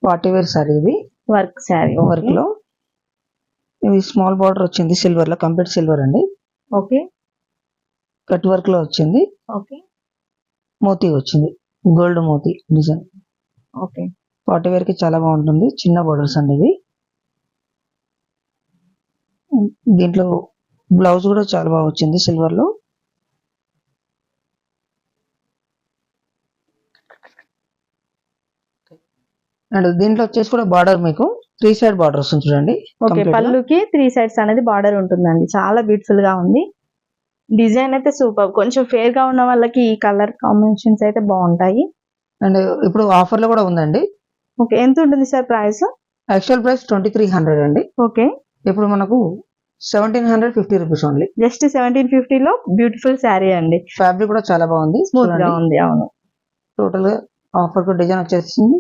Party wear sari ఇది work sari work లో. ఇది స్మాల్ బార్డర్ వచ్చింది సిల్వర్ లో, కంప్లీట్ సిల్వర్ అండి. ఓకే కట్ వర్క్ లో వచ్చింది, ఓకే మోతీ వచ్చింది, గోల్డ్ మోతీ డిజైన్. ఓకే పార్టీ వేర్ కి చాలా బాగుంటుంది. చిన్న బోర్డర్స్ అండి ఇది. దీంట్లో బ్లౌజ్ కూడా చాలా బాగా వచ్చింది సిల్వర్ లో. అండ్ దీంట్లో వచ్చేసి కూడా బార్డర్ మీకు 3 సైడ్ బార్డర్ వస్తుంది చూడండి. ఓకే పళ్ళుకి 3 సైడ్స్ అనేది బార్డర్ ఉంటుందండి. చాలా బ్యూటిఫుల్ గా ఉంది. డిజైన్ అయితే సూపర్. కొంచెం ఫేర్ గా ఉన్న వాళ్ళకి ఈ కలర్ కాంబినేషన్స్ అయితే బాగుంటాయి. అండ్ ఇప్పుడు ఆఫర్ లో కూడా ఉందండి. ఓకే ఎంత ఉంటుంది సార్ ప్రైస్? యాక్చువల్ ప్రైస్ 2300 అండి. ఓకే ఇప్పుడు మనకు 1750 రూపీస్ ఓన్లీ. జస్ట్ 1750 లో బ్యూటిఫుల్ శారీ అండి. ఫ్యాబ్రిక్ కూడా చాలా బాగుంది, స్మూత్ గా ఉంది. అవును టోటల్ గా ఆఫర్ డిజైన్ వచ్చేసింది.